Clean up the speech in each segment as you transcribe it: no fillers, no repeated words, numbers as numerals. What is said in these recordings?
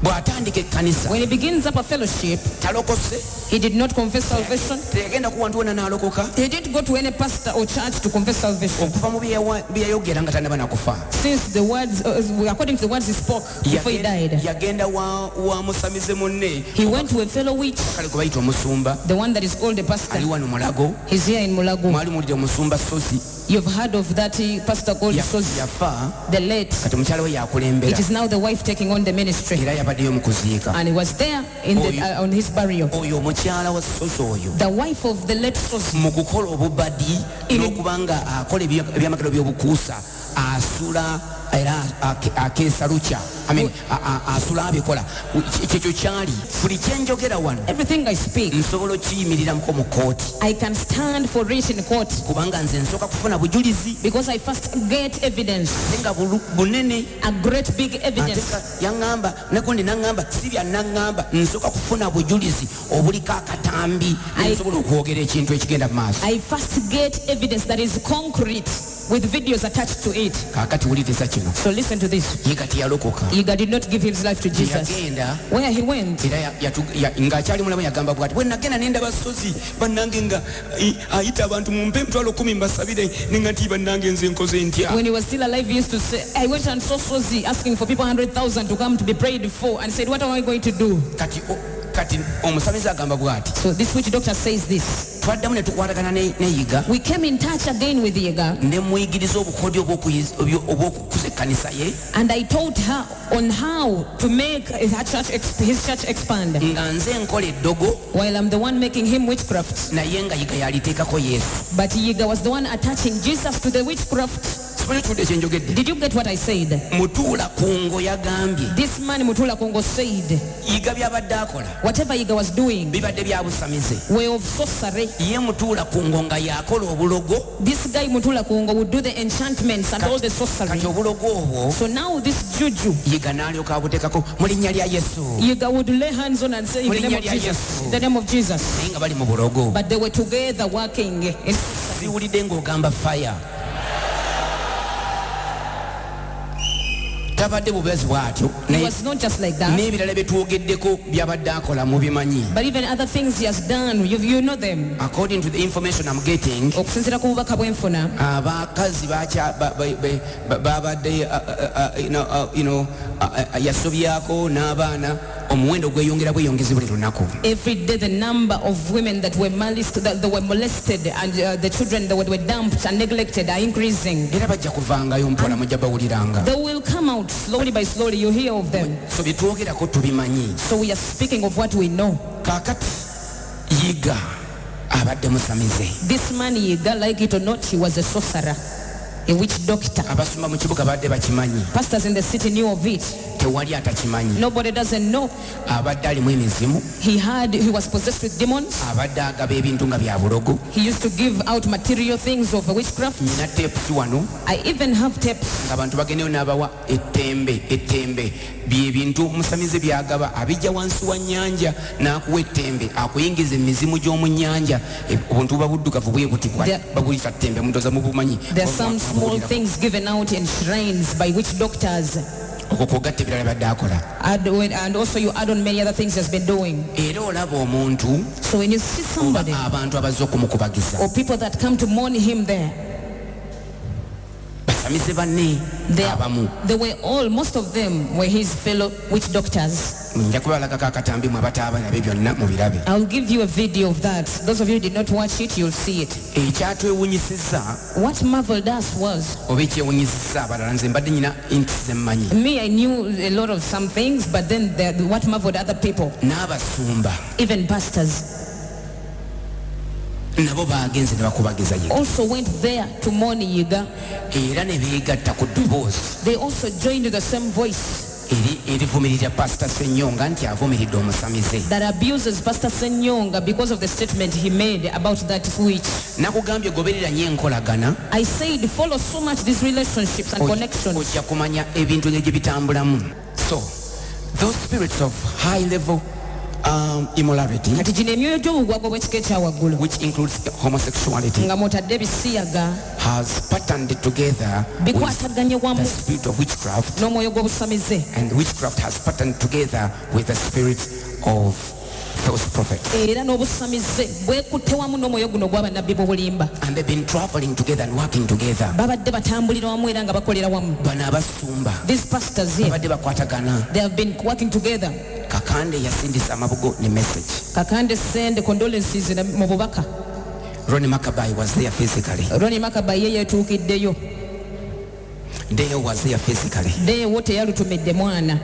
bw'atandika ekkanisa When he begins up a fellowship, talokose he did not confess salvation. tegenda ku wantu wona n'alokoka He didn't go to any pastor or church to confess salvation. okuva mu bye yayogera nga tannaba nakufa. Since the words, according to the words he spoke before he died, yagenda wa musamize munne he went to a fellow witch, kale gwe bayita omusumba the one that is called the pastor. ali wano mulago He's here in Mulago. mwali mulire omusumba sozi You've heard of that pastor called Sozi, yafa the late. kati mukyala we yakulembera It is now the wife taking on the ministry. era yabaddeyo mu kuziika. And he was there in on his burial. oyo omukyala wa sozi oyo The wife of the late Sozi, mu kukola obubadi n'okuba nga akola ebyamagero by'obukuusa asula era akeesa lukya asula abikola kyekyo kyali buli kyenjogera wano everything I speak, nsobola okiyimiriramko mu kooti I can stand for it in court kubanga nze nsooka kufuna bujulizi because I first get evidence, ate nga bunene a great big ate evidence. yaŋŋamba nakundi naŋŋamba si byannaŋŋamba nsooka kufuna bujulizi obuliko akatambi nsobola okwogera ekintu ekigenda mu maaso. I first get evidence that is concrete with videos attached to it. kaakati wuliriza kino So listen to this. Yiga teyalokoka Yiga did not give his life to Jesus. yagenda Where he went, era ng'akyali mulamu yagamba bwati bwe nagenda nenda basozi bannange nga ayita abantu mumpe emitwalo 10 mbasabire nenga nti bannange nze nkoze ntya. when he was still alive, he used to say, I went and saw Sozi asking for people 100,000 to come to be prayed for, and said, what am I going to do? kati omusamize agamba bwati So this witch doctor says this. twaddamu ne tukwatagana ne Yiga We came in touch again with Yiga, ne muyigiriza obukodyo obw'okukuza ekkanisa ye and I taught her on how to make his church expand, nga nze nkola eddogo while I'm the one making him witchcraft. naye nga Yiga yaliteekako Yesu. But Yiga was the one attaching Jesus to the witchcraft. Simanyi kyenjogedde. Did you get what I said? Mutuula Kungo yagambye This man Mutula Kongo said, Yiga byabadde akola whatever Yiga was doing bibadde bya busamize. way of sorcery. Ye Mutuula Kungo nga yakola obulogo. This guy Mutula Kongo would do the enchantments and all the sorcery. Kati obulogo obwo So now this juju, Yiga n'alyoka abuteekako mu linnya lya Yesu. Yiga would lay hands on and say, in the name of Jesus, in the name of Jesus. Naye nga bali mu bulogo. But they were together working. Siwulidde ng'ogamba fire. Tabadde bubezi bw'atyo. It was not just like that. N'ebirala bye twogeddeko byabadde akola mubimanyi. But even other things he has done, you know them. According to the information I'm getting, Okusinziira ku bubaka bwenfuna, abakazi babadde yasobyako n'abaana omuwendo gweyongera bweyongezi buli lunaku. every day the number of women that were molested and the children that were dumped and neglected are increasing. Era bajja kuvangayo mpola mujja bawuliranga. They will come out slowly by slowly, you hear of them. So byetwogerako tubimanyi. So we are speaking of what we know. Kaakati Yiga abadde musamize. This man Yiga, like it or not, he was a sorcerer, a witch doctor. Abasumba mu kibuga badde bakimanyi. Pastors in the city knew of it. Tewali atakimanyi. Nobody doesn't know. Abadde alimu emizimu. He was possessed with demons. Abadde agaba ebintu nga bya bulogo. He used to give out material things of witchcraft. Nina teepusi wano. I even have tapes. Abantu bagendeyo n'abawa ettembe byebintu omusamize byagaba abijja wansi wa nnyanja n'akuwa ettembe akuyingiza emizimu gy'omu nnyanja obuntu buba buddugavu bwe buti baguyita ttembe mundoza mu bumanyi. There are some small things given out in shrines by witch doctors. okwo kwogatta ebirala badde akola. And also you add on many other things he has been doing. Era olaba omuntu So when you see somebody abantu abazze okumukubagiza or people that come to mourn him there, basamize banne abamu most of them were his fellow witch doctors. nja kubalagako akatambi mwe abataaba nabyo byonna mubirabe. I'll give you a video of that. Those of you who did not watch it, you'll see it. Ekyatwewunyisizza What marveled us was, oba ekyewunyisizza abalala nze mbadde nyina inti zemmanyi me, I knew a lot of some things, but then what marveled other people, n'abasumba even pastors, nabo bagenze ne bakubagiza Yiga also went there to mourn Yiga. era ne beegatta ku ddoboozi They also joined the same voice erivumirira Pastor Ssenyonga nti avumiridde omusamize. that abuses Pastor Ssenyonga because of the statement he made about that witch. Nakugambye goberera nnyo enkolagana. I said follow so much these relationships and connections. Ojja kumanya ebintu gye bitambulamu. So those spirits of high level immorality, kati gino emyoyo gy'obugwago bw'ekika ekyawaggulu which includes homosexuality, nga mwotadde ebisiyaga has patterned together with bikwataganye the wamu spirit of witchcraft, n'omwoyo gw'obusamize, and witchcraft has patterned together with the spirit of false prophets. era n'obusamize bwekutte wamu n'omwoyo guno gw'abannabbi b'obulimba. And they've been traveling together and working together. Babadde batambulira wamu era nga bakolera wamu. Bano abasumba These pastors here, babadde bakwatagana. they have been working together. Kakande yasindisa amabugo ne message. Kakande send condolences mu bubaka. Ronnie Maccabi was there physically. Ronnie Maccabi ye yetuukiddeyo. Dale was there physically. Deewo teyalutumidde mwana.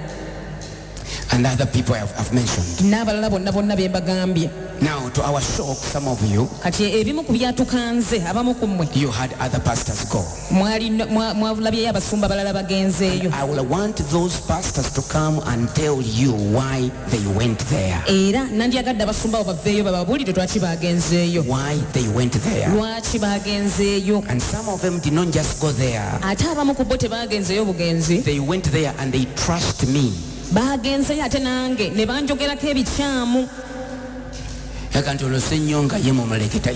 And other people I've mentioned. N'abalala bonna bye mbagambye. Now, to our shock, some of you, Kati ebimu ku byatukanze abamu ku mmwe you had other pastors go. mwalabyeyo abasumba balala bagenzeeyo. I will want those pastors to come and tell you why they went there. Era nandyagadde abasumba abo baveeyo bababuulire lwaki bagenzeeyo. Why they went there. Lwaki bagenzeeyo. And some of them did not just go there. Ate abamu ku bo tebagenzeeyo bugenzi. They went there and they trusted me. Bagenzeyo ate nange ne banjogerako ebikyamu. Ssenyonga ye mumuleketa.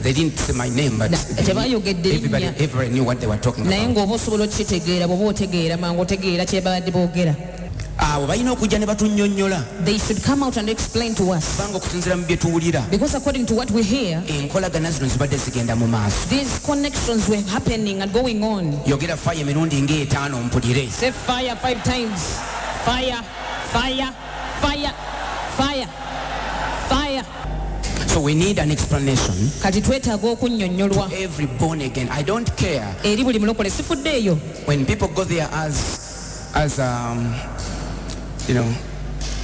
They didn't say my name, but everybody knew what they were talking naye about. ng'oba osobola okukitegeera bw'oba otegeera mangu otegeera kye babadde boogera. Abo balina okujja ne batunnyonnyola. They should come out and explain to us, Kubanga okusinziira mu bye tuwulira, because according to what we hear, enkolagana zino zibadde zigenda mu maaso. these connections were happening and going on. Yogera fire emirundi ng'etaano mpulire. Say fire 5 times. Fire, fire, fire, fire, fire. So we need an explanation Kati twetaaga okunnyonnyolwa to every born again. I don't care eri buli mulokole. Sifuddeeyo when people go there as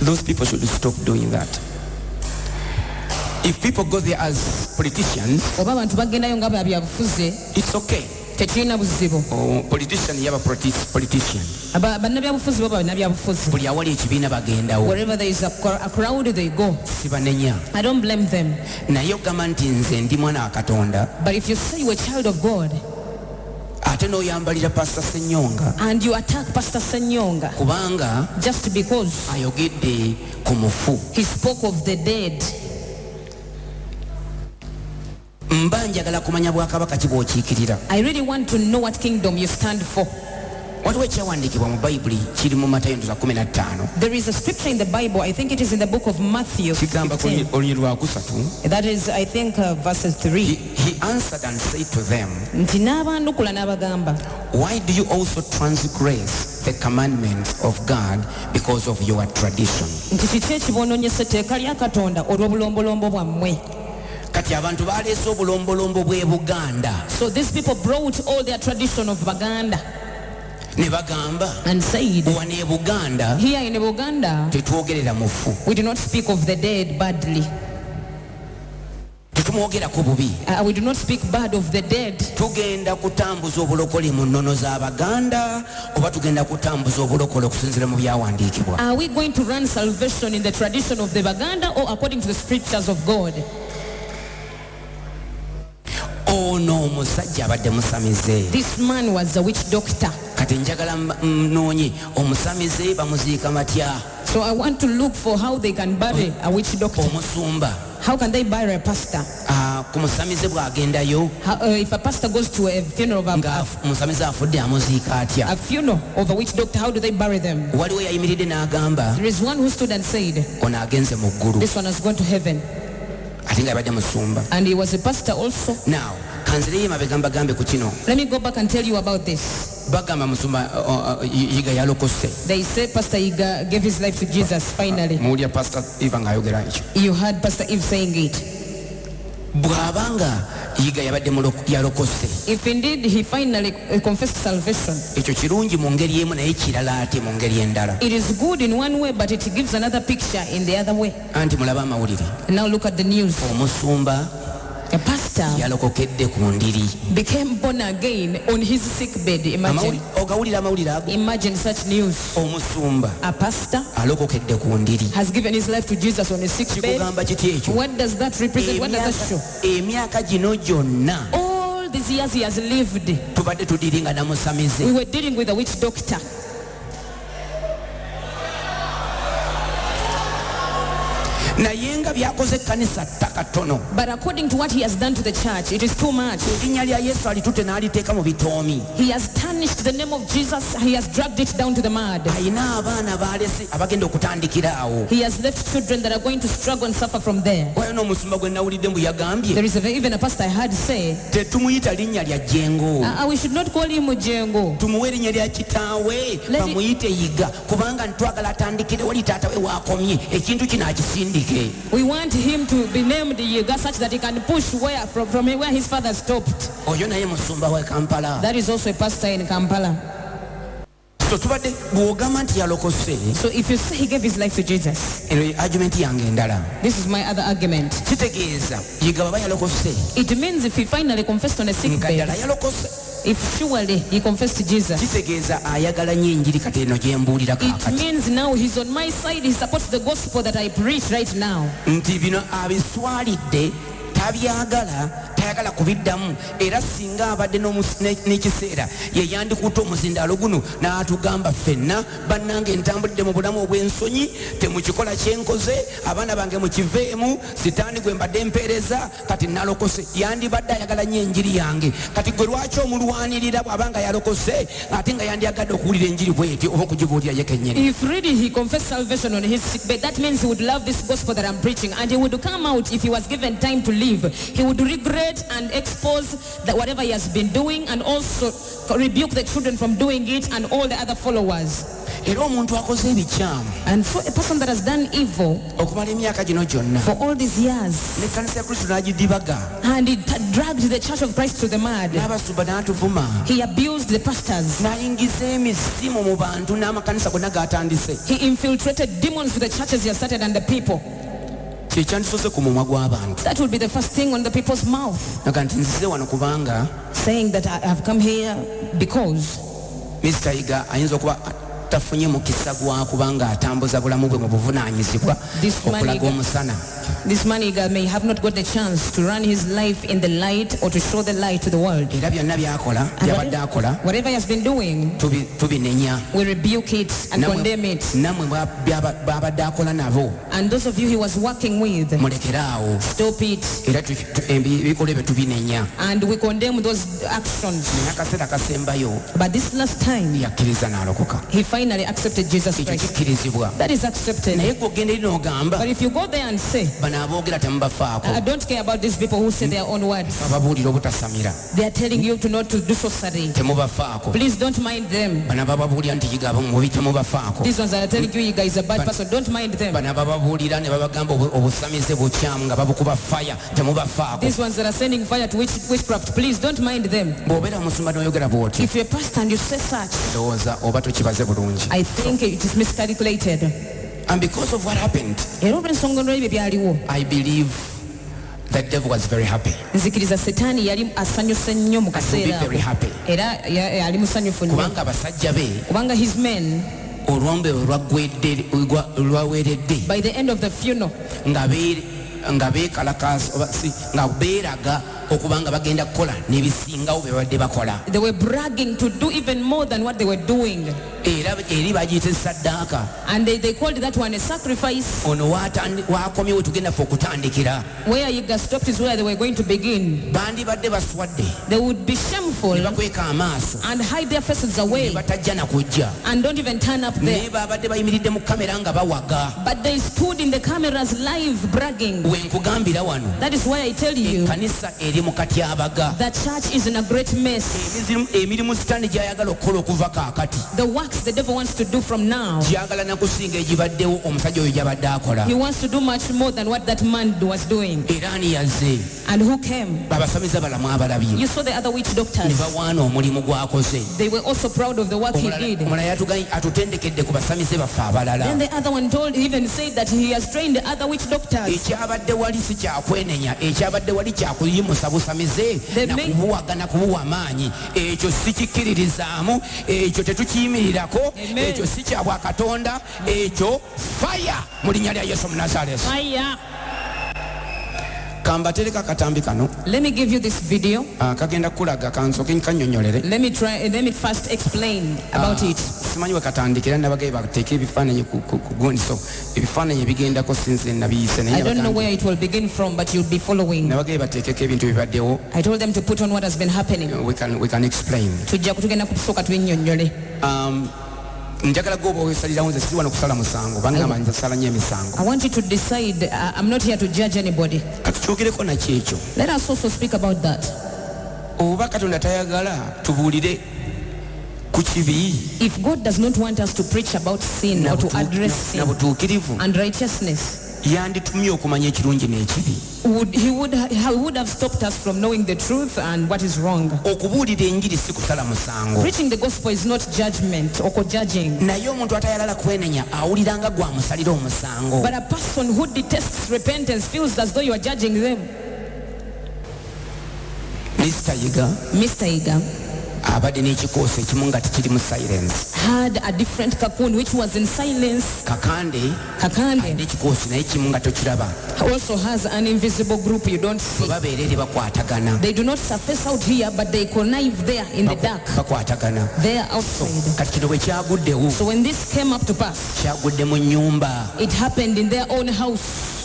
those people should stop doing that. If people go there as politicians, oba abantu bagendayo nga babyabufuzi it's okay. tekirina buzibu. Politician yaba politician. Bannabyabufuzi bo bannabyabufuzi. Buli awali ekibiina bagendawo. Wherever there is a crowd they go. Sibanenya. I don't blame them. Naye ogamba nti nze ndi mwana wa Katonda, But if you say you're a child of God ate n'oyambalira Pastor Ssenyonga and you attack Pastor Ssenyonga kubanga just because ayogedde ku mufu, he spoke of the dead, mba njagala kumanya bwakabaka ki bw'okiikirira. I really want to know what kingdom you stand for. Waliwo ekyawandiikibwa mu Bayibuli kiri mu Matayo 15. There is a scripture in the Bible, I think it is in the book of Matthew Kigamba ku 15. olunyiri lwa kusatu. That is, I think, verses 3. He answered and said to them, Nti n'abaandukula n'abagamba, why do you also transgress the commandments of God because of your tradition? nti kiki ekibonoonyesa etteeka lya Katonda olw'obulombolombo bwammwe. Kati abantu baleese obulombolombo bw'e Buganda So these people brought all their tradition of Baganda ne bagamba and said, wano e Buganda here in Uganda, tetwogerera mufu, we do not speak of the dead badly. tetumwogerako bubi, We do not speak bad of the dead. tugenda kutambuza obulokole mu nnono z'Abaganda oba tugenda kutambuza obulokole okusinziira mu byawandiikibwa. Are we going to run salvation in the tradition of the Baganda or according to the scriptures of God? Ono omusajja abadde musamize. This man was a witch doctor. Kati njagala mnoonye omusamize bamuziika matya? So I want to look for how they can bury a witch doctor. Omusumba How can they bury a pastor? ku musamize bw'agendayo If a pastor goes to a funeral of nga omusamize afudde amuziika atya? a funeral of a witch doctor, how do they bury them? Waliwo yayimiridde n'agamba There is one who stood and said, ono agenze mu ggulu, this one has gone to heaven. ate nga yabadde musumba. And he was a pastor also. Now kanzireyo mabega mbagambe ku kino. Let me go back and tell you about this. Bagamba musumba Yiga yalokose. They say Pastor Yiga gave his life to Jesus finally. Muwulira Pastor Eva ng'ayogera ekyo. You heard Pastor Eve saying it. Bw'abanga Yiga yabadde yalokose, If indeed he finally confessed salvation, ekyo kirungi mu ngeri emu naye kirala ate mu ngeri endala. it is good in one way, but it gives another picture in the other way. Anti mulaba amawulire, And now look at the news. omusumba A pastor yalokokedde ku ndiri. became born again on his sick bed. Imagine. Ogawulira amawulire ago. Imagine such news. Omusumba A pastor alokokedde ku ndiri. has given his life to Jesus on a sick bed. Kikugamba kiti ekyo? What does that represent? What does that show? Emyaka gino gyonna All these years he has lived, tubadde tudiringa namusamize. we were dealing with a witch doctor. naye nga byakoze ekkanisa takatono. But according to what he has done to the church, it is too much. erinnya lya yesu alitutte n'aliteeka mu bitoomi. He has tarnished the name of Jesus. He has dragged it down to the mud. ayina abaana baalese abagenda okutandikira awo. He has left children that are going to struggle and suffer from there. wayo n'omusumba gwe nawulidde mbu yagambye There is even a pastor I heard say, tetumuyita linnya lya jjengo, we should not call him Mujengo. tumuwe erinnya lya kitaawe bamuyite yiga, kubanga ntwagala atandikire wali taata we waakomye ekintu kino akisindike. We want him to be named Yiga such that he can push where from where his father stopped. oyo naye musumba wa Kampala. That is also a pastor in Kampala. so tubadde bw'ogamba nti yalokose, So if you say he gave his life to Jesus, eno argument yange endala. this is my other argument. kitegeeza yiga baba yalokose It means if he finally confessed on a sick nga bed, ddala yalokose, if surely he confessed to Jesus, kitegeeza ayagala nnyo enjiri kati eno gye mbuulira it kaakati. means now he's on my side. He supports the gospel that I preach right now. nti bino abiswalidde tabyagala, tayagala kubiddamu, era singa abadde n'ekiseera ye yandikutte omuzindaalo guno n'atugamba ffenna bannange ntambulidde mu bulamu obw'ensonyi, temukikola kyenkoze, abaana bange mukiveemu, sitaani gwe mbadde mpeereza, kati nalokose. yandibadde ayagala nnyo enjiri yange, kati gwe lwaki omulwanirira bw'abanga yalokose ate nga yandiyagadde okuwulira enjiri bw'eti oba okugibuulira ye kennyini. If really he confessed salvation on his sick bed, that means he would love this gospel that I'm preaching, and he would come out if he was given time to live. He would regret and expose that whatever he has been doing, and also rebuke the children from doing it and all the other followers. era omuntu akoze ebikyamu And for a person that has done evil okumala emyaka gino gyonna for all these years, n'ekkanisa ya kristo n'agidibaga, and he dragged the church of Christ to the mud, n'abasumba n'atuvuma, he abused the pastors, n'ayingiza emisimu mu bantu n'amakanisa gonna g'atandise, he infiltrated demons to the churches he has started and the people. kyekyandisose ku mumwa gw'abantu. That would be the first thing on the people's mouth, naga nti nzize wano kubanga saying that I have come here because Mr. Yiga ayinza okuba tafunye mukisa gwa kubanga atambuza bulamu bwe mu buvunaanyizibwa okulaga omusana. this man Yiga may have not got the chance to run his life in the light or to show the light to the world. era byonna byakola byabadde akola Whatever he has been doing, tubinenya, we rebuke it and condemn it. nammwe babadde akola nabo And those of you he was working with, mulekeraawo, stop it. era ebikolwa ebyo tubinenya. And we condemn those actions. naye akaseera kasembayo But this last time, yakkiriza n'alokoka. he finally accepted Jesus ekyo Christ. kikkirizibwa. That is accepted. naye gwe ogenda eri n'ogamba But if you go there and say, bano aboogera temubafaako, I don't care about these people who say their own words, bababuulira obutasamira, they are telling you to not to do sorcery, temubafaako. please don't mind them. bano bababuulira nti Yiga mubi, temubafaako. These ones are telling you Yiga is a bad person, don't mind them. bano bababuulira ne babagamba obusamize bukyamu nga babukuba faya, temubafaako. These ones that are sending fire to witchcraft, please don't mind them. bw'obeera musumba n'oyogera bw'oti, If you're a pastor and you say such, ndowooza oba tokibaze bulungi. I think it is miscalculated. And because of what happened, Era olw'ensonga n'ebyo byaliwo, I believe the devil was very happy. nzikiriza setaani yali asanyuse nnyo mu And will be kaseera very ako. happy. Era yali musanyufu nnyo kubanga abasajja be kubanga his men, olwombe olwaweeredde by the end of the funeral, nga beekalakaasa oba si nga beeraga okubanga bagenda kukola n'ebisingawo bye babadde bakola, they were bragging to do even more than what they were doing. era eri bagiyita esaddaaka. And they called that one a sacrifice. ono waakomyewo tugenda fe okutandikira. Where Yiga stopped is where they were going to begin. bandibadde baswadde They would be shameful ne bakweka amaaso and hide their faces ne away batajja nakujja, and don't even turn up there. naye babadde bayimiridde mu kamera nga bawaga. But they stood in the cameras live bragging. wenkugambira wano That is why I tell you, ekkanisa eri mu katyabaga. the church is in a great mess. emirimu sitaani gy'ayagala okukola okuva kaakati The works the devil wants to do from now, gyagala nakusinga egibaddewo omusajja oyo gyabadde akola. he wants to do much more than what that man was doing. era ani yazze And who came? babasamiza balamu abalabye You saw the other witch ne doctors. bawaana omulimu gw'akoze. They were also proud of the work he did. omulala atutendekedde ku basamize baffe abalala. Then the other one even said that he has trained the other witch doctors. ekyabadde wali si kyakwenenya, ekyabadde wali kyakuyimusa busamize nakubuwagana kubuwa amaanyi. ekyo sikikkiririzaamu, ekyo tetukiyimirirako, ekyo si kya bwakatonda, ekyo faya mu linnya lya Yesu Munazaalesi. Fire. kambatereka akatambi kano. Let me give you this video. Kagenda kulaga kansoke nkanyonyolere. Let me first explain about it. Simanyi we katandikira nabagaye bateeka ebifaananyi ku gundi, so ebifaananyi ebigendako sinze nabiyise naye I don't know where it will begin from, but you'll be following. nabagaye bateekeko ebintu bibaddewo. I told them to put on what has been happening. We can explain. Tujja kutugenda kusooka tubinnyonnyole. Njagala gwoba wesalirawo nze siri wano kusala musango bangamba njasala nnyo emisango. I want you to decide. I'm not here to judge anybody. Katukyogereko nakyo ekyo. Let us also speak about that. Oba Katonda tayagala tubuulire ku kibi. If God does not want us to preach about sin or to address sin nabutuukirivu and righteousness, yanditumye okumanya ekirungi n'ekibi. he would have stopped us from knowing the truth and what is wrong. Okubuulira enjiri si kusala musango. Preaching the gospel is not judgment or judging. Naye omuntu atayagala kwenenya awuliranga gwamusalira omusango. But a person who detests repentance feels as though you are judging them. Mr. Yiga abadde n'ekikoosi ekimu nga tekiri mu silence. Had a different cocoon which was in silence. Kakande n'ekikoosi naye kimu nga tokiraba. Also has an invisible group you don't see. Babeera eri bakwatagana. They do not surface out here, but they connive there in the dark. Bakwatagana. They are outside. Kati kino bwe kyaguddewo. So when this came up to pass, kyagudde mu nnyumba. it happened in their own house.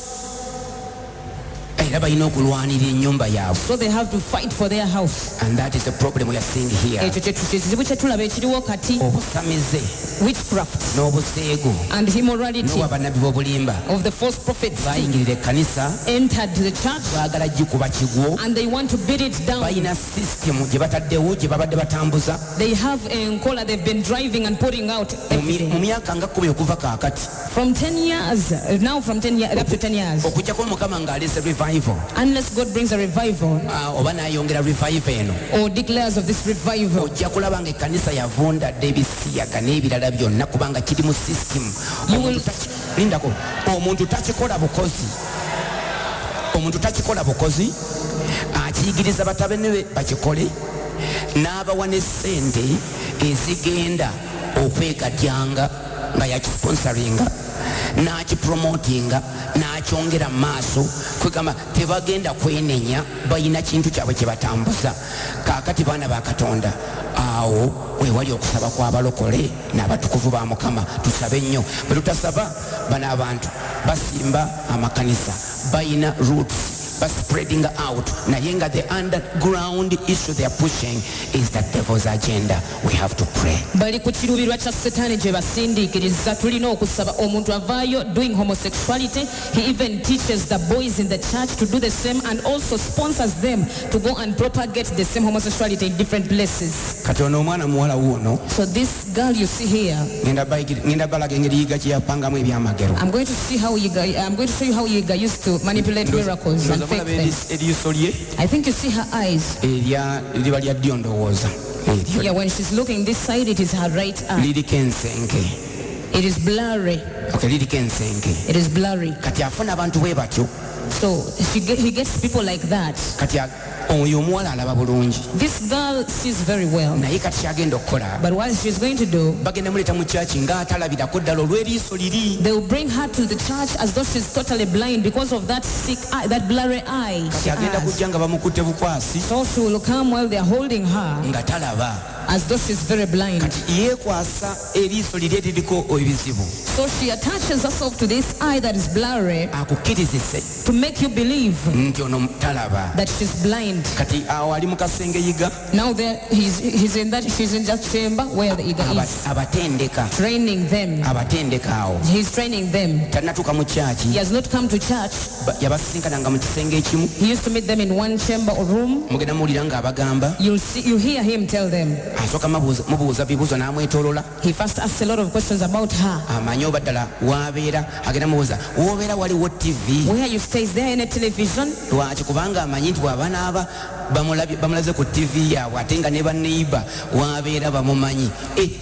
Era balina okulwanira ennyumba yaabwe. So they have to fight for their house. And that is the problem we are seeing here. Ekyo kizibu kye tulaba ekiriwo kati. Obusamize Witchcraft n'obuseegu and immorality n'obwabannabbi b'obulimba of the false prophets bayingirira ekkanisa entered the church baagala gikuba kigwo. and they want to beat it down. Balina system gye bataddewo gye babadde batambuza. They have a encola they've been driving and putting out every day. Mu myaka nga 10 okuva kaakati. From 10 years, now from 10 years, up to 10 years. Okujjako Mukama ng'aleese revival. Unless God brings a revival Oba n'ayongera revival eno. or declares of this revival, Ojja kulaba nga ekkanisa yavundadde ebisiyaga n'ebirala byonna kubanga kiri mu system. Lindako, omuntu takikola bukozi. Akiyigiriza batabani be bakikole. N'abawa ne ssente ezigenda okwegatyanga nga yakisponsoringa. N'akipromotinga n'akyongera mu maaso kwegamba tebagenda kwenenya balina kintu kyabwe kye batambuza. Kaakati baana ba Katonda awo wewali okusaba kw'abalokole n'abatukuvu ba Mukama. Tusabe nnyo. Bwe tutasaba bano abantu basimba amakanisa balina roots spreading out. Naye nga the underground issue they are pushing is the devil's agenda. We have to pray. bali ku kirubirwa kya Setaani gye basindiikiriza. Tulina okusaba. Omuntu avaayo doing homosexuality. He even teaches the boys in the church to do the same and also sponsors them to go and propagate the same homosexuality in different places. Kati ono omwana muwala wuuno So this girl you see here, ngenda balaga engeri Yiga gye yapangamu ebyamagero. I'm going to show you how Yiga used to manipulate miracles and fake things. Eriiso lye I think you see her eyes. liba lya ddyo ndowooza. Yeah, when she's looking this side, it is her right eye. Liriko ensenke. It is blurry. Okay, liriko ensenke. It is blurry. Kati afuna abantu bwe batyo. So he gets people like that. Kati oyo omuwala alaba bulungi. This girl sees very well. Naye kati kyagenda okukola. But what she's going to do, bagenda muleeta mu kyaki ng'atalabirako ddala olw'eriiso liri. they will bring her to the church as though she's totally blind because of that sick eye, that blurry eye she Kati agenda has. kujja nga bamukutte bukwasi So she will come while they're holding her nga talaba. as though she's very blind. Kati yeekwasa eriiso liri eririko ebizibu. So she attaches herself to this eye that is blurry Akukkirizise to make you believe nti ono talaba. that she's blind. Kati awo ali mu kasenge Yiga. Now she's in that chamber where the Yiga is, abatendeka. training them. Abatendeka awo. He's training them. Tannatuuka mu kyaki. He has not come to church. Yabasinkananga mu kisenge ekimu. He used to meet them in one chamber or room. Mugenda muwulira ng'abagamba. You hear him tell them. Asooka mubuuza bibuuzo n'amwetoolola. He first asks a lot of questions about her. Amanyi oba ddala w'abeera. Agenda mubuuza w'obeera waliwo TV. Where you stay, is there any television? Lwaki kubanga amanyi nti bw'aba n'aba bamulaze ku TV yaabwe ate nga ne baneighbor wabeera bamumanyi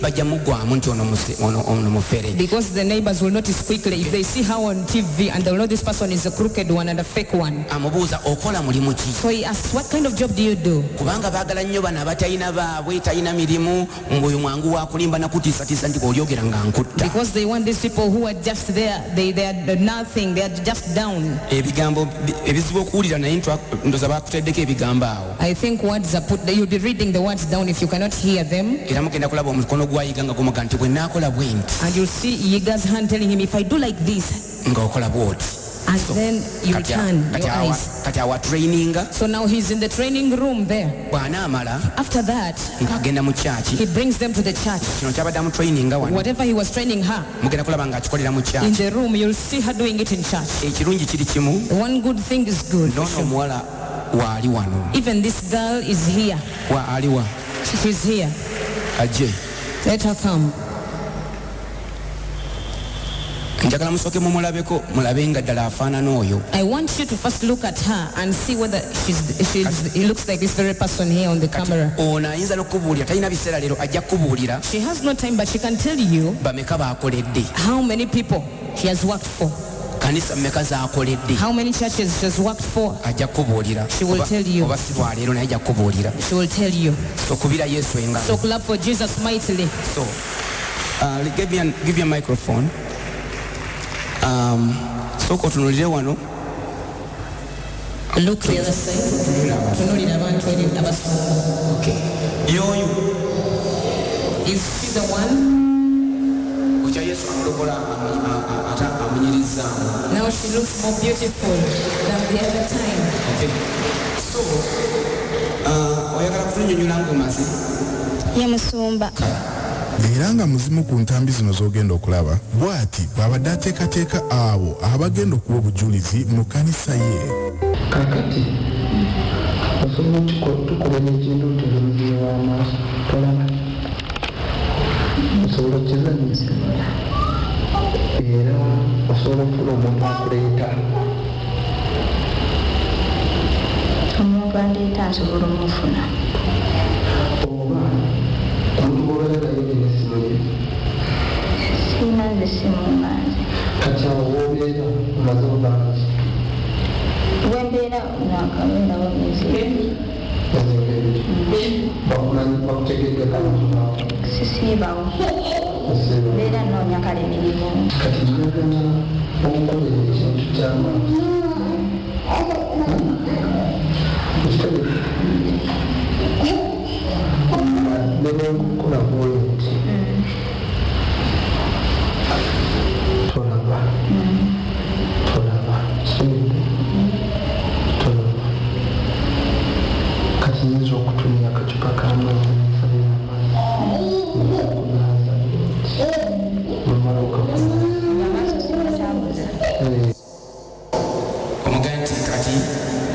bajja mugwamu nti ono mufere. Because the neighbors will notice quickly if they see her on TV and they will know this person is a crooked one and a fake one. Amubuuza okola mulimu ki? So he asks, what kind of job do you do? Kubanga baagala nnyo bano abatalina baabwe talina mirimu ng'oyo mwangu wa kulimba na kutiisatiisa nti bw'olyogera nga nkutta. Because they want these people who are just there, they are nothing, they are just down. Ebigambo ebizibu okuwulira naye ndoza bakuteddeko ebigambo awo. I think words are put, you'll be reading the words down if you cannot hear them. Era mugenda kulaba omukono gwa Yiga nga gumaga nti bwe naakola bwe nti. And you'll see Yiga's hand telling him, if I do like this, ng'okola bw'oti. and then you turn your eyes. Kati awa training. So now he's in the training room there. Bw'anaamala After that, ng'agenda mu kyaki. he brings them to the church. Kino kyabadde mu training wano. Whatever he was training her, mugenda kulaba ng'akikolera mu in kyaki. the room, you'll see her doing it in church. Ekirungi kiri kimu. One good thing is good. N'ono omuwala waali wano. Even this girl is here. Ali wa? She's here. Ajje. Let her come. Njagala musooke mumulabeko mulabe nga ddala afaanana oyo. I want you to first look at her and see whether he looks like this very person here on the camera. Ono ayinza n'okubuulira talina biseera leero ajja kubuulira. She has no time, but she can tell you Bameka baakoledde. how many people she has worked for, Kanisa mmeka zaakoledde. how many churches she has worked for. Ajja kubuulira. She will tell you. Oba si bwa leero naye ajja kubuulira. She will tell you. So kubira Yesu engalo. So clap for Jesus mightily. So give me a microphone. Sooka otunuulire wano. Look the other side. Tunuulira abantu eri abasumba. Okay. Yoyo. Is she the one? Kutya Yesu amulokola amunyiriza. Now she looks more beautiful than the other time. Okay. So oyagala kutunnyonnyola ng'omaze. Ye Musumba. Era nga muzimu ku ntambi zino z'ogenda okulaba bw'ati bw'abadde ateekateeka abo abagenda okuwa obujulizi mu kkanisa ye. Kakati osobola tukulemya ekintu tulimuziye w'amaaso tolaba osobola okizanyisa era osobola okufuna omuntu akuleeta Omuntu andeeta nsobola omufuna. oba omuntu bw'obeera naye n'essimu ye Sirina nze simu nganze. kati awo w'obeera omaze obangi Bwe mbeera nakabeerawo n'ensi. bakutegedde abantu baabo Sisiibawo. Mbeera nnoonya kale mirimu. kati njagala okukolera ekintu ky'amaanyi nebekukola bwoyo nti tolaba kati nyinza okutumya akacupa k'amazzi nomala okakunaza Omugaa nti kati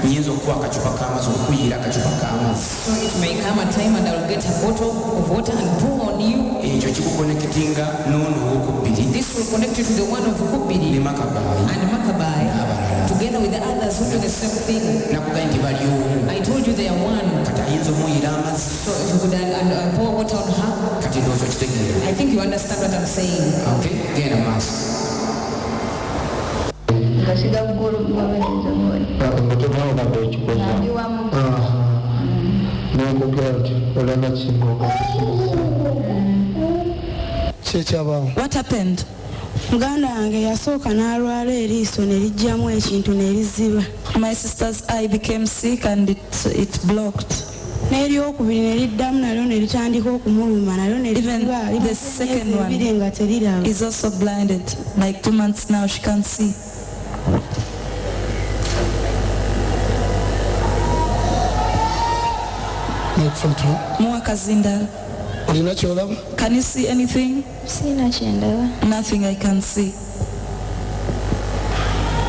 nyinza okuwa akacupa k'amazzi okukuyiira akacupa k'amazzi. So it may come a time and I will get a bottle of water and pour on you. Ekyo kikukonekitinga n'ono ow'okubbiri This will connect you to the one of ne Kubiri Makabayi and Makabai, n'abalala. together with the others who do the same thing. Nakugambye nti bali omu. I told you they are one. Kati ayinza omuyiira amazzi. So if you could pour water on her, Kati ndowooza okitegeera. I think you understand what I'm saying. Okay, genda maaso. Ngasiga bugulu bwabeereza bwoli. ngotonaonaba ekikoza Nandi wamu. nenkugera nti olana kingoga kyekyabaawo. What happened? Muganda wange yasooka n'alwala eriiso ne lijjamu ekintu ne liziba. My sister's eye became sick and it blocked. N'eryokubiri ne liddamu nalyo ne litandika okumuluma nalyo ne Even liziba. the second one Ebiri nga teriraba. is also blinded. Like 2 months now, she can't see. Mua Kazinda, olina kyolaba? can you see anything? Sirina kyendaba. Nothing I can see.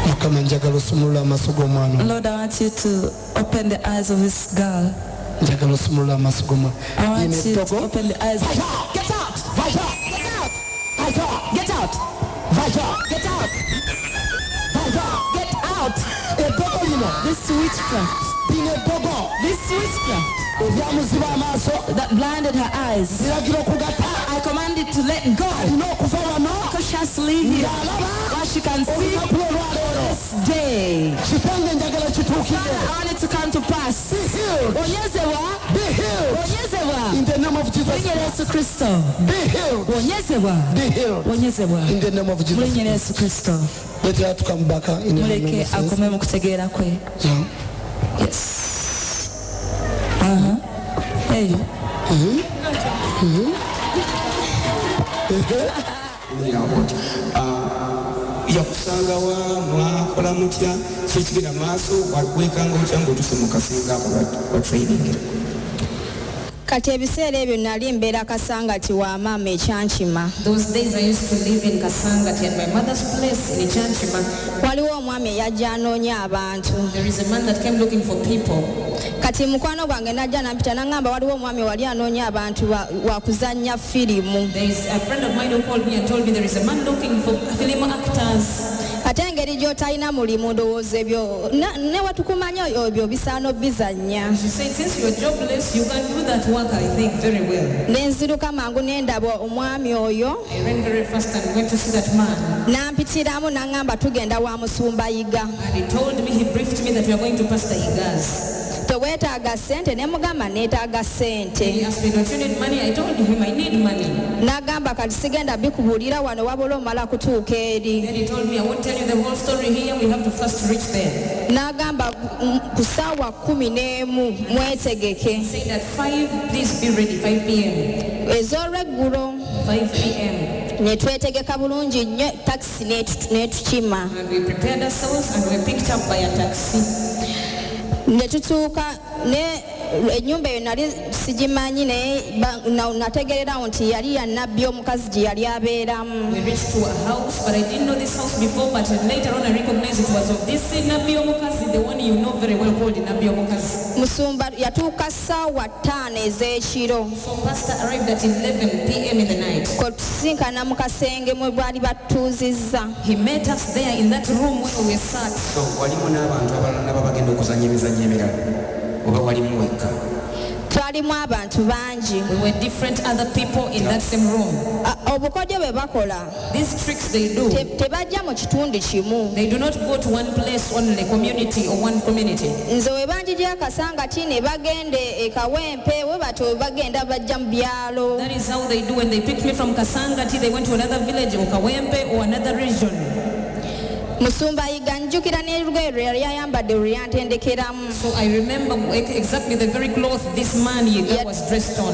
Mukama njagala osumulula amaaso g'omwana. Lord, I want you to open the eyes of this girl. Njagala osumulula amaaso g'omwana. I want Yine you to ettogo. open the eyes. Get out! Get out! Get out! Get out! Get out! Ettogo lino This witchcraft. bino ebbogo This witchcraft ebyamuziba amaaso that blinded her eyes, ziragira okugata I commanded to let go alina okuva wano because she has to leave here. ng'alaba What she can see olunaku olwaleero this day. kitange njagala Father, kituukire I want it to come to pass. be healed Onyezebwa, be healed onyezebwa. in the name of Jesus Mulinnya Yesu Kristo. be healed Onyezebwa, be healed onyezebwa. in the name of Jesus Mulinnya Yesu Kristo. letera tukamubaka in the name Muleke of Jesus akome mu kutegeera kwe. Yeah. Yes. Hey. yakusangawa mwakola mutya kyekigira maaso wekanga otya ngaotuse mu kasenga ako wa training. kati ebiseera ebyo nali mbeera kasangati wa maama ekyankima. Those days I used to live in Kasangati at my mother's place in Ichanchima. waliwo omwami eyajja anoonya abantu. There is a man that came looking for people. kati mukwano gwange najja nampita naŋŋamba waliwo omwami wali anoonya abantu wa kuzannya firimu. There is a friend of mine who called me and told me there is a man looking for film actors. ate engeri gy'otalina mulimu ndowooza ebyo ne watukumanya ebyo bisaano bizannya. She said, since you are jobless, you can do that work, I think, very well. nenziruka mangu nendaba omwami oyo I ran very fast and went to see that man. nampitiramu naŋŋamba tugenda wa Musumba Yiga. And he told me, he briefed me that we are going to Pastor Yiga's. teweetaaga ssente ne mugamba neetaaga ssente. He asked me, don't you need money? I told him, I need money. n'agamba kati sigenda bikubuulira wano wabula omala kutuuka eri. Then he told me, I won't tell you the whole story here, we have to first reach there. n'agamba ku ssaawa 11 mwetegeke. He said at 5, please be ready, 5 p.m. ez'olweggulo 5 p.m. ne twetegeka bulungi nnyo takisi n'etukima. And we prepared ourselves and we were picked up by a taxi. ne tutuuka ne ennyumba eyo nali sigimanyi naye nategererawo nti yali ya nabbi omukazi gye yali abeeramu. We reached to a house, but I didn't know this house before, but later on I recognized it was of this Nabbi Omukazi, the one you know very well called Nabbi Omukazi. Musumba yatuuka ssaawa 5 ez'ekiro. So Pastor arrived at 11 p.m. in the night. kwe tusinkana mu kasenge mwe bwali batuuzizza. He met us there in that room where we sat. So walimu n'abantu abalala nabo bagenda okuzanya emizannyo emirala oba walimu wekka? twalimu abantu bangi. We were different other people in that same room. obukodyo bwe bakola These tricks they do, tebajja mu kitundu kimu. they do not go to one place only, community or one community. nze we banjija akasangati ne bagenda e Kawempe we bato bagenda bajja mu byalo. That is how they do. When they picked me from Kasangati, they went to another village or Kawempe or another region. Musumba Yiga njukira n'erugoye lwe yali ayambadde lwe yantendekeramu. So I remember exactly the very clothes this man Yiga was dressed on.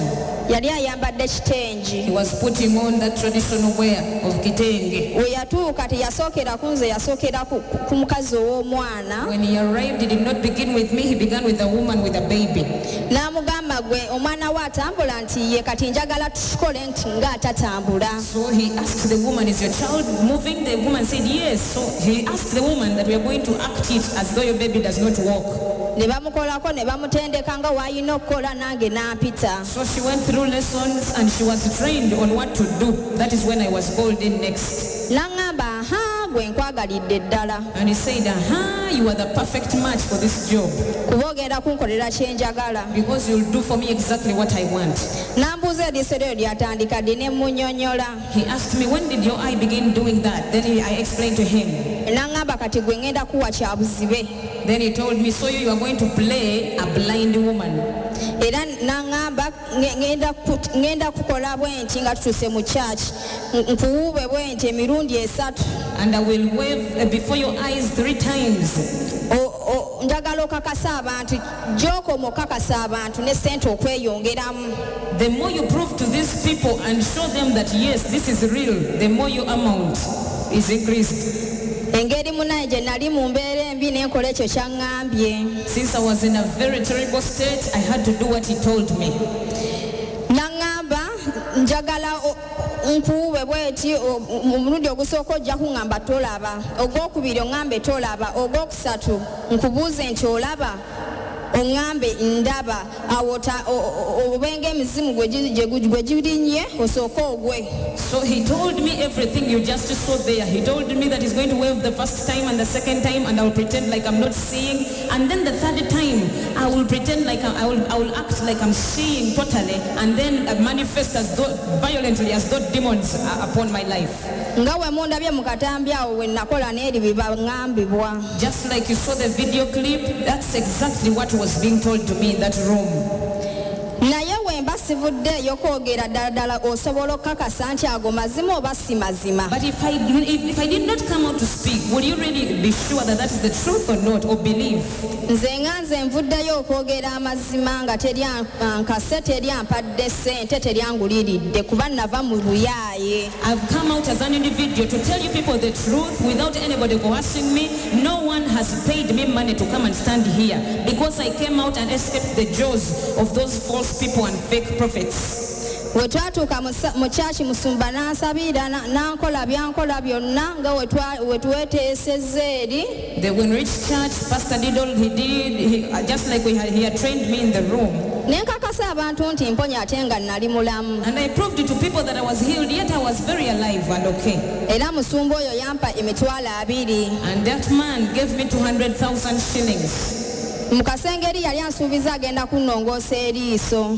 yali ayambadde kitengi. He was putting on that traditional wear of kitenge. we yatuuka teyasookera ku nze, yasookera ku mukazi ow'omwana. When he arrived, he did not begin with me, he began with a woman with a baby. n'amugamba gwe omwana we atambula nti ye kati njagala tukole nti ng'atatambula. So he asked the woman, is your child moving? The woman said yes. So he asked the woman that we are going to act it as though your baby does not walk. ne bamukolako ne bamutendeka nga w'alina okukola nange n'ampita. So she went through lessons and she was trained on what to do. That is when I was called in next. n'aŋŋamba aha gwe nkwagalidde ddala. And he said, aha, you are the perfect match for this job kuba ogenda kunkolera kye njagala. because you'll do for me exactly what I want. n'ambuuza eriiso lyo lyatandika ddi ne munyonyola. He asked me, when did your eye begin doing that? Then I explained to him. n'aŋŋamba kati gwe ŋŋenda kuwa kya buzibe. Then he told me, so you are going to play a blind woman. era n'aŋŋamba ŋŋenda kukola bwe nti nga tutuuse mu kyaki nkuwuube bwe nti emirundi 3. And I will wave before your eyes 3 times. njagala okakasa abantu gy'okoma okakasa abantu ne ssente okweyongeramu. The more you prove to these people and show them that yes, this is real, the more your amount is increased. engeri munaye gye nali mu mbeera embi n'enkola ekyo ky'aŋŋambye. Since I was in a very terrible state, I had to do what he told me. n'aŋŋamba njagala nkuwuube bweti omulundi ogusooka ojja kuŋŋamba tolaba, ogwokubiri oŋŋambe tolaba, ogwokusatu nkubuuze nti olaba. oŋŋambe ndaba awota obenga emizimu gwe girinnye osooke ogwe. So he told me everything you just saw there. He told me that he's going to wave the first time and the second time, and I will pretend like I'm not seeing, and then the third time I will pretend like I will act like I'm seeing totally, and then manifest as though violently as though demons are upon my life. Nga we mundabye mu katambi awo we nakola n'eri bibaŋŋambibwa. Just like you saw the video clip, that's exactly what was being told to me in that room. Naye we mba sivuddeeyo kwogera ddala osobola okukakasa nti ago mazima oba si mazima. But if I did not come out to speak, would you really be sure that that is the truth or not, or believe? Nze nga nze nvuddeyo okwogera amazima nga teryankase teryampadde ssente teryanguliridde kuba nava mu buyaaye. I've come out as an individual to tell you people the truth without anybody coercing me. No one has paid me money to come and stand here because I came out and escaped the jaws of those false people and fake prophets. We twatuuka mu kyaki mu Sumba n'ansabira n'ankola byankola byonna nga we tweteesezza eri. When we reached church, Pastor did all he did, just like he had trained me in the room. Ne nkakasa abantu nti mponya ate nga nali mulamu. And I proved it to people that I was healed, yet I was very alive and okay. Era musumba oyo yampa emitwalo 2. And that man gave me 200,000 shillings. Mu kasenge eri yali ansuubiza agenda kunnongoosa eriiso.